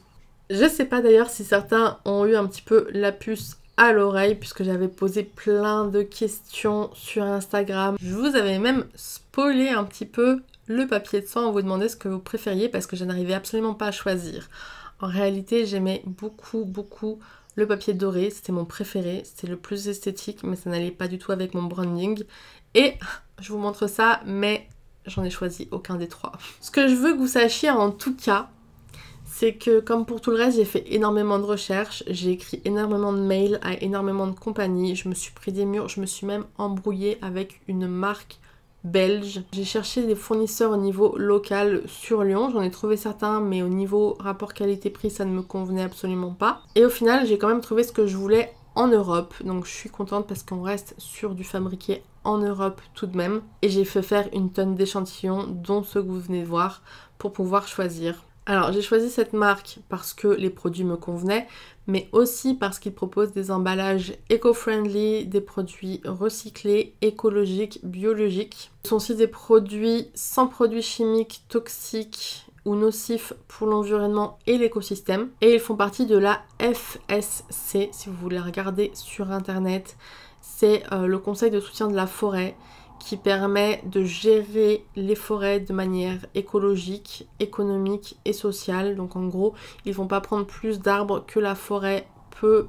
Je sais pas d'ailleurs si certains ont eu un petit peu la puce à l'oreille puisque j'avais posé plein de questions sur Instagram. Je vous avais même spoilé un petit peu le papier de soin, on vous demandait ce que vous préfériez parce que je n'arrivais absolument pas à choisir. En réalité, j'aimais beaucoup le papier doré, c'était mon préféré, c'était le plus esthétique, mais ça n'allait pas du tout avec mon branding. Et je vous montre ça, mais j'en ai choisi aucun des 3. Ce que je veux que vous sachiez en tout cas, c'est que comme pour tout le reste, j'ai fait énormément de recherches, j'ai écrit énormément de mails à énormément de compagnies, je me suis pris des murs, je me suis même embrouillée avec une marque belge. J'ai cherché des fournisseurs au niveau local sur Lyon, j'en ai trouvé certains, mais au niveau rapport qualité-prix, ça ne me convenait absolument pas. Et au final, j'ai quand même trouvé ce que je voulais en Europe, donc je suis contente parce qu'on reste sur du fabriqué en Europe tout de même. Et j'ai fait faire une tonne d'échantillons, dont ceux que vous venez de voir, pour pouvoir choisir. Alors j'ai choisi cette marque parce que les produits me convenaient, mais aussi parce qu'ils proposent des emballages éco-friendly, des produits recyclés, écologiques, biologiques. Ce sont aussi des produits sans produits chimiques toxiques ou nocifs pour l'environnement et l'écosystème. Et ils font partie de la FSC, si vous voulez regarder sur internet. C'est le Conseil de soutien de la forêt qui permet de gérer les forêts de manière écologique, économique et sociale. Donc en gros, ils vont pas prendre plus d'arbres que la forêt peut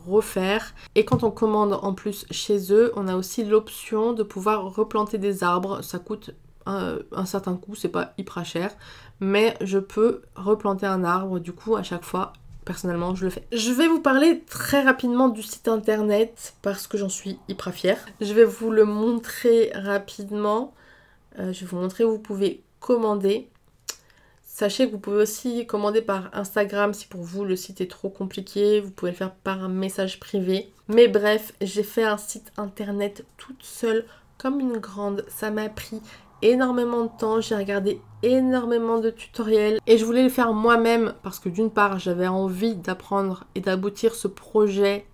refaire. Et quand on commande en plus chez eux, on a aussi l'option de pouvoir replanter des arbres. Ça coûte un certain coût, c'est pas hyper cher, mais je peux replanter un arbre du coup à chaque fois. Personnellement, je le fais. Je vais vous parler très rapidement du site internet parce que j'en suis hyper fière. Je vais vous le montrer rapidement. Je vais vous montrer où vous pouvez commander. Sachez que vous pouvez aussi commander par Instagram si pour vous le site est trop compliqué. Vous pouvez le faire par un message privé. Mais bref, j'ai fait un site internet toute seule comme une grande. Ça m'a pris énormément de temps, j'ai regardé énormément de tutoriels et je voulais le faire moi-même parce que d'une part j'avais envie d'apprendre et d'aboutir ce projet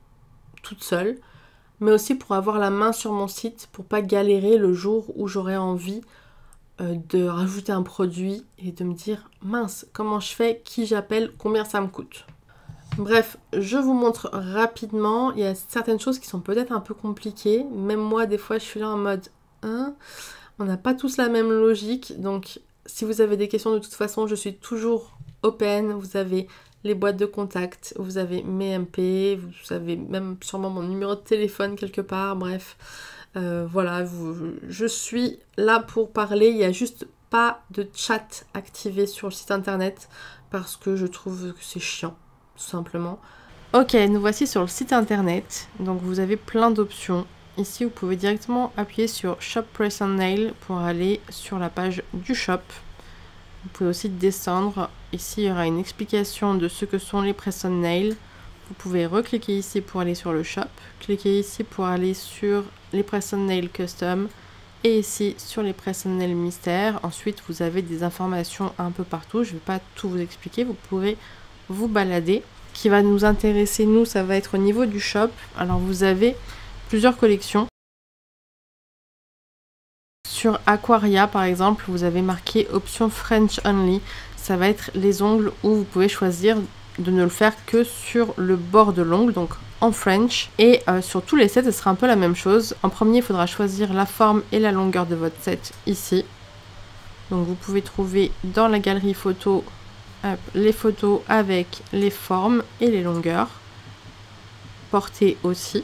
toute seule, mais aussi pour avoir la main sur mon site, pour pas galérer le jour où j'aurais envie de rajouter un produit et de me dire mince, comment je fais, qui j'appelle, combien ça me coûte. Bref, je vous montre rapidement. Il y a certaines choses qui sont peut-être un peu compliquées, même moi des fois je suis là en mode on n'a pas tous la même logique, donc si vous avez des questions de toute façon, je suis toujours open. Vous avez les boîtes de contact, vous avez mes MP, vous avez même sûrement mon numéro de téléphone quelque part, bref. Voilà, je suis là pour parler, il n'y a juste pas de chat activé sur le site internet parce que je trouve que c'est chiant, tout simplement. Ok, nous voici sur le site internet, donc vous avez plein d'options. Ici, vous pouvez directement appuyer sur Shop Press and Nail pour aller sur la page du shop. Vous pouvez aussi descendre. Ici, il y aura une explication de ce que sont les Press and Nail. Vous pouvez recliquer ici pour aller sur le shop. Cliquez ici pour aller sur les Press and Nail Custom. Et ici, sur les Press and Nail Mystère. Ensuite, vous avez des informations un peu partout. Je ne vais pas tout vous expliquer. Vous pourrez vous balader. Ce qui va nous intéresser, nous, ça va être au niveau du shop. Alors, vous avez plusieurs collections. Sur Aquaria par exemple, vous avez marqué option French Only. Ça va être les ongles où vous pouvez choisir de ne le faire que sur le bord de l'ongle, donc en French. Et sur tous les sets, ce sera un peu la même chose. En premier, il faudra choisir la forme et la longueur de votre set ici. Donc vous pouvez trouver dans la galerie photo les photos avec les formes et les longueurs. Portée aussi.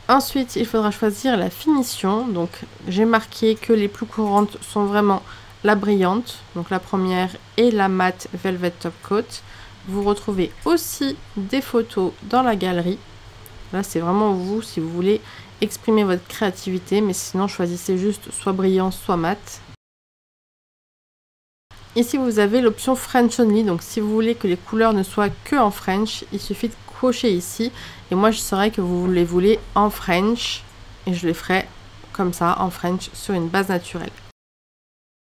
Ensuite, il faudra choisir la finition. Donc, j'ai marqué que les plus courantes sont vraiment la brillante, donc la première, et la matte Velvet Top Coat. Vous retrouvez aussi des photos dans la galerie. Là, c'est vraiment vous, si vous voulez exprimer votre créativité, mais sinon, choisissez juste soit brillant, soit mat. Ici, vous avez l'option French Only. Donc, si vous voulez que les couleurs ne soient que en French, il suffit de cocher ici. Et moi, je saurais que vous les voulez en French. Et je les ferai comme ça, en French, sur une base naturelle.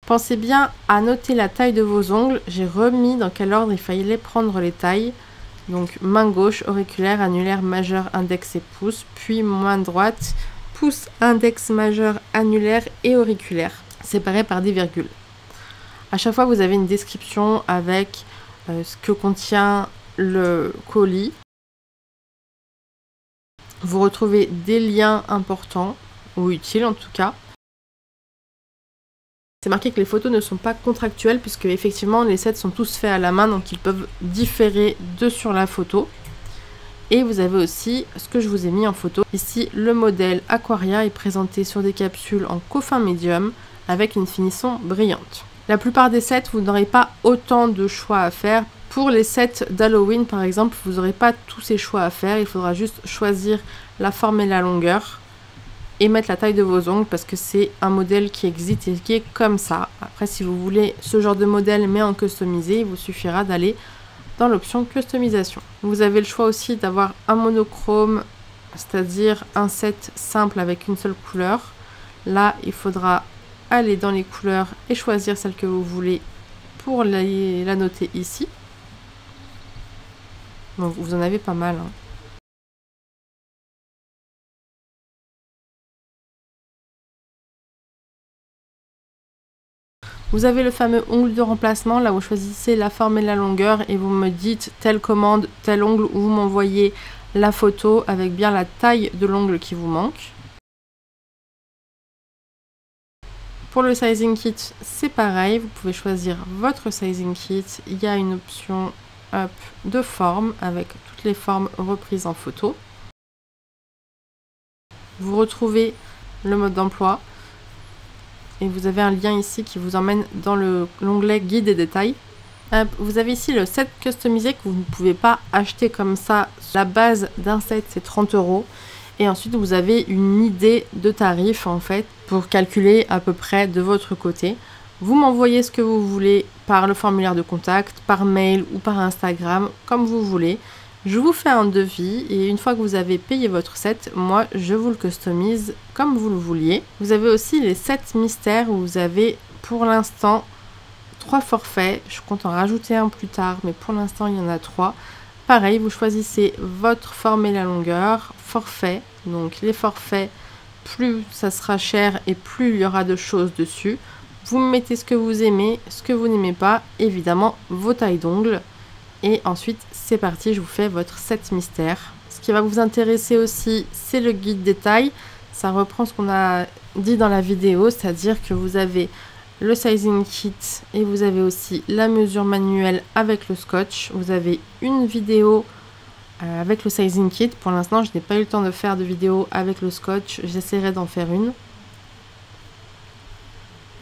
Pensez bien à noter la taille de vos ongles. J'ai remis dans quel ordre il fallait prendre les tailles. Donc, main gauche, auriculaire, annulaire, majeur, index et pouce. Puis, main droite, pouce, index, majeur, annulaire et auriculaire. Séparés par des virgules. À chaque fois, vous avez une description avec ce que contient le colis. Vous retrouvez des liens importants, ou utiles en tout cas. C'est marqué que les photos ne sont pas contractuelles, puisque effectivement les sets sont tous faits à la main, donc ils peuvent différer de sur la photo. Et vous avez aussi ce que je vous ai mis en photo. Ici, le modèle Aquaria est présenté sur des capsules en coffin médium, avec une finition brillante. La plupart des sets, vous n'aurez pas autant de choix à faire Pour les sets d'Halloween par exemple, vous n'aurez pas tous ces choix à faire, il faudra juste choisir la forme et la longueur et mettre la taille de vos ongles parce que c'est un modèle qui existe et qui est comme ça. Après si vous voulez ce genre de modèle mais en customisé, il vous suffira d'aller dans l'option customisation. Vous avez le choix aussi d'avoir un monochrome, c'est-à-dire un set simple avec une seule couleur. Là il faudra aller dans les couleurs et choisir celle que vous voulez pour la noter ici. Donc vous en avez pas mal, hein. Vous avez le fameux ongle de remplacement, là vous choisissez la forme et la longueur et vous me dites telle commande, tel ongle, ou vous m'envoyez la photo avec bien la taille de l'ongle qui vous manque. Pour le sizing kit, c'est pareil, vous pouvez choisir votre sizing kit. Il y a une option hop, de forme avec toutes les formes reprises en photo. Vous retrouvez le mode d'emploi et vous avez un lien ici qui vous emmène dans l'onglet guide et détails. Hop, vous avez ici le set customisé que vous ne pouvez pas acheter comme ça. La base d'un set c'est 30 €. Et ensuite, vous avez une idée de tarif en fait pour calculer à peu près de votre côté. Vous m'envoyez ce que vous voulez par le formulaire de contact, par mail ou par Instagram, comme vous voulez. Je vous fais un devis et une fois que vous avez payé votre set, moi je vous le customise comme vous le vouliez. Vous avez aussi les sets mystères où vous avez pour l'instant 3 forfaits. Je compte en rajouter un plus tard, mais pour l'instant il y en a 3. Pareil, vous choisissez votre forme et la longueur, forfait. Donc les forfaits, plus ça sera cher et plus il y aura de choses dessus. Vous mettez ce que vous aimez, ce que vous n'aimez pas, évidemment vos tailles d'ongles. Et ensuite c'est parti, je vous fais votre set mystère. Ce qui va vous intéresser aussi, c'est le guide détail. Ça reprend ce qu'on a dit dans la vidéo, c'est-à-dire que vous avez le sizing kit et vous avez aussi la mesure manuelle avec le scotch. Vous avez une vidéo avec le sizing kit. Pour l'instant, je n'ai pas eu le temps de faire de vidéo avec le scotch. J'essaierai d'en faire une.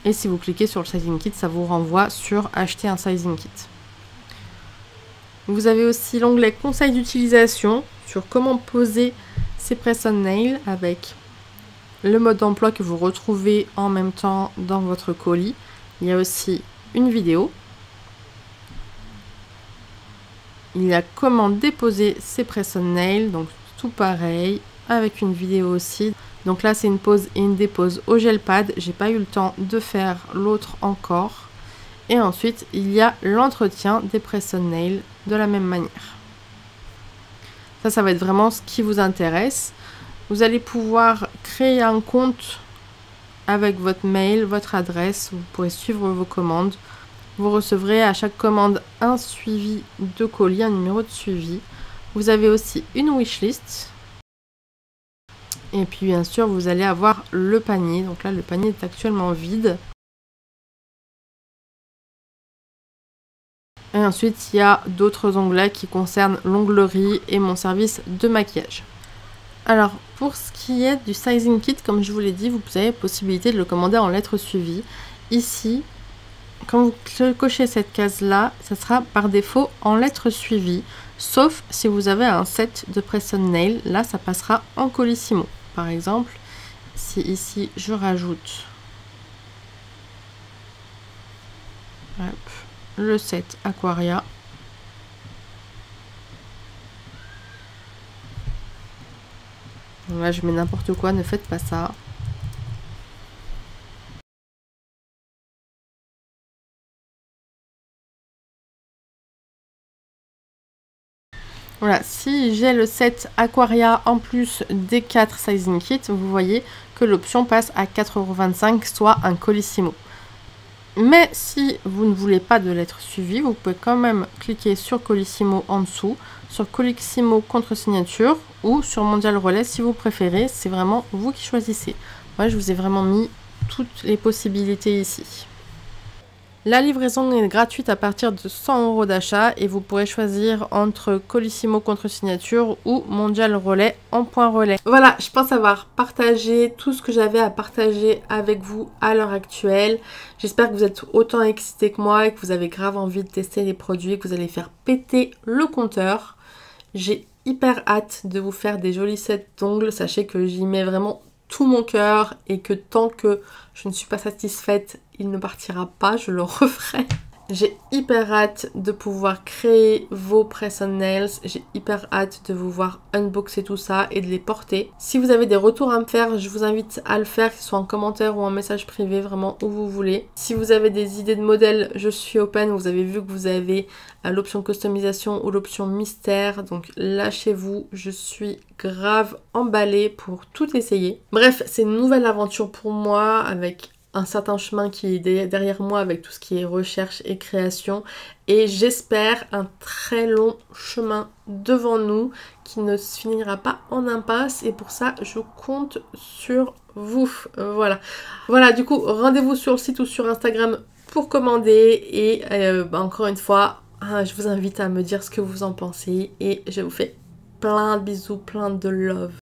Et si vous cliquez sur le sizing kit, ça vous renvoie sur acheter un sizing kit. Vous avez aussi l'onglet conseils d'utilisation sur comment poser ses press-on nails avec le mode d'emploi que vous retrouvez en même temps dans votre colis. Il y a aussi une vidéo. Il y a comment déposer ses press-on nails, donc tout pareil, avec une vidéo aussi. Donc là c'est une pose et une dépose au gel pad. J'ai pas eu le temps de faire l'autre encore. Et ensuite il y a l'entretien des press-on nails de la même manière. Ça va être vraiment ce qui vous intéresse. Vous allez pouvoir créer un compte avec votre mail, votre adresse. Vous pourrez suivre vos commandes. Vous recevrez à chaque commande un suivi de colis, un numéro de suivi. Vous avez aussi une wishlist. Et puis bien sûr, vous allez avoir le panier. Donc là, le panier est actuellement vide. Et ensuite, il y a d'autres onglets qui concernent l'onglerie et mon service de maquillage. Alors, pour ce qui est du sizing kit, comme je vous l'ai dit, vous avez la possibilité de le commander en lettres suivies. Ici, quand vous cochez cette case-là, ça sera par défaut en lettres suivies, sauf si vous avez un set de press-on nail. Là, ça passera en colissimo. Par exemple, si ici, je rajoute le set Aquaria. Là, je mets n'importe quoi, ne faites pas ça. Voilà, si j'ai le set Aquaria en plus des 4 sizing kits, vous voyez que l'option passe à 4,25 €, soit un colissimo. Mais si vous ne voulez pas de lettres suivies, vous pouvez quand même cliquer sur Colissimo en dessous, sur Colissimo contre-signature ou sur Mondial Relais si vous préférez. C'est vraiment vous qui choisissez. Moi, je vous ai vraiment mis toutes les possibilités ici. La livraison est gratuite à partir de 100 € d'achat et vous pourrez choisir entre Colissimo contre signature ou Mondial Relais en point relais. Voilà, je pense avoir partagé tout ce que j'avais à partager avec vous à l'heure actuelle. J'espère que vous êtes autant excités que moi et que vous avez grave envie de tester les produits et que vous allez faire péter le compteur. J'ai hyper hâte de vous faire des jolis sets d'ongles. Sachez que j'y mets vraiment tout mon cœur et que tant que je ne suis pas satisfaite, il ne partira pas, je le referai. J'ai hyper hâte de pouvoir créer vos press on nails. J'ai hyper hâte de vous voir unboxer tout ça et de les porter. Si vous avez des retours à me faire, je vous invite à le faire, que ce soit en commentaire ou en message privé, vraiment où vous voulez. Si vous avez des idées de modèles, je suis open. Vous avez vu que vous avez l'option customisation ou l'option mystère. Donc lâchez-vous, je suis grave emballée pour tout essayer. Bref, c'est une nouvelle aventure pour moi avec un certain chemin qui est derrière moi avec tout ce qui est recherche et création et j'espère un très long chemin devant nous qui ne se finira pas en impasse et pour ça je compte sur vous. Voilà, du coup rendez-vous sur le site ou sur Instagram pour commander et encore une fois je vous invite à me dire ce que vous en pensez et je vous fais plein de bisous, plein de love.